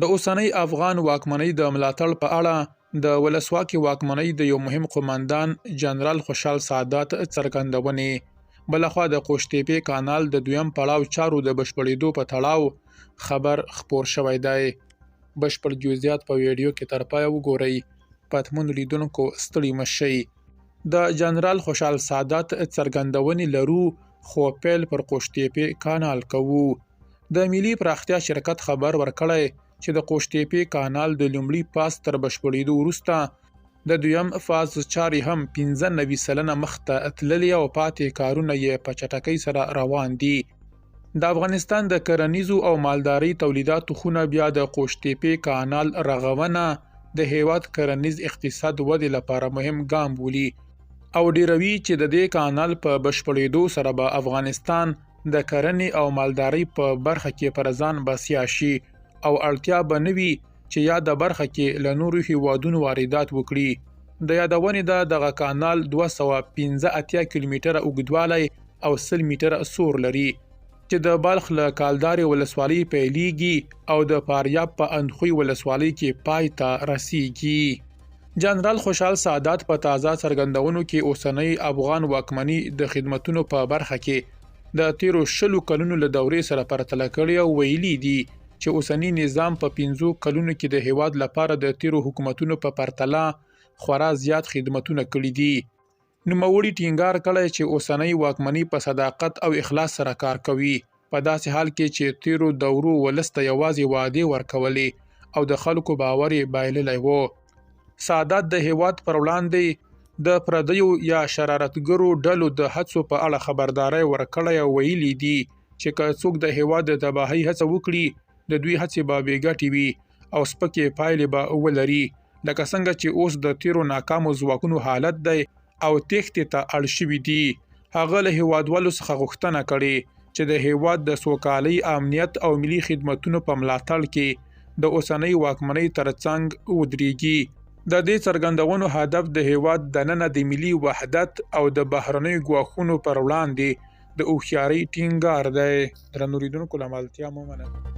د اوسنۍ افغان واکمنۍ د ملاتړ په اړه د ولسواکي واکمنۍ د یو مهم قوماندان جنرال خوشحال سادات څرګندونې. بلخوا د قوشتېپې کانال د دویم پړاو چارو د بشپړېدو په تړاو خبر خپور شوی دی. بشپړ جزئیات په ویډیو کې تر پایه وګورئ. پتمن لیدونکو ستړي مه شئ. د جنرال خوشحال سادات څرګندونې لرو خو پیل پر قوشتېپې کانال کوو. د ملي پراختیا شرکت خبر ورکړی چې د قوشتېپې کانال د لومړي فاز تر بشپړېدو وروسته د دویم فاز چارې هم 95% مخته تللي او پاتې کارونه یې په چټکۍ سره روان دي. د افغانستان د کرنیزو او مالدارۍ تولیداتو خونه بیا د قوشتېپې کانال رغونه د هیواد کرنیز اقتصاد ودې لپاره مهم ګام بولي او ډیروي چې د دې کانال په بشپړېدو سره به افغانستان د کرنې او مالدارۍ په برخه کې پر ځان بسیا شي او اړتیا به نه وي چې یا د برخه کې له نورو هیوادونو واردات وکړي. د یادونې ده دغه کانال 285 کیلومتره اوږدوالی او 100 میټره سور لري چې د بلخ له کالدارې ولسوالۍ پیلیږي او د فاریاب په اندخوی ولسوالۍ کې پای ته رسیږي. جنرال خوشحال سادات په تازه څرګندونو کې اوسنۍ افغان واکمنۍ د خدمتونو په برخه کې د تیرو 20 کلونو له دورې سره پرتله کړي او ویلي دي چې اوسنی نظام په 15 کلونو کې د هیواد لپاره د تیرو حکومتونو په پرتله خورا زیات خدمتونه کړي دي. نوموړي ټینګار کړی چې اوسنۍ واکمنۍ په صداقت او اخلاص سره کار کوي په داسې حال کې چې تیرو دورو ولس ته یوازې وعدې ورکولې او د خلکو باور یې بایللی و. سادات د هیواد پر وړاندې د پردیو یا شرارتګرو ډلو د هڅو په اړه خبرداری ورکړی او ویلي دي چې که څوک د هیواد د تباهۍ هڅه وکړي د دوی هڅې به بې ګټې وي او سپکې پایلې به ولري، لکه څنګه چې اوس د تیرو ناکامو ځواکونو حالت دی او تېښتې ته اړ شوي دي. هغه له هیوادوالو څخه غوښتنه کړې چې د هیواد د سوکالۍ، امنیت او ملي خدمتونو په ملاتړ کې د اوسنۍ واکمنۍ ترڅنګ ودرېږي. د دې څرګندونو هدف د هیواد دننه د ملي وحدت او د بهرنیو ګواښونو پر وړاندې د هوښیارۍ ټینګار دی. درنو لیدونکو له ملتیا مو مننه.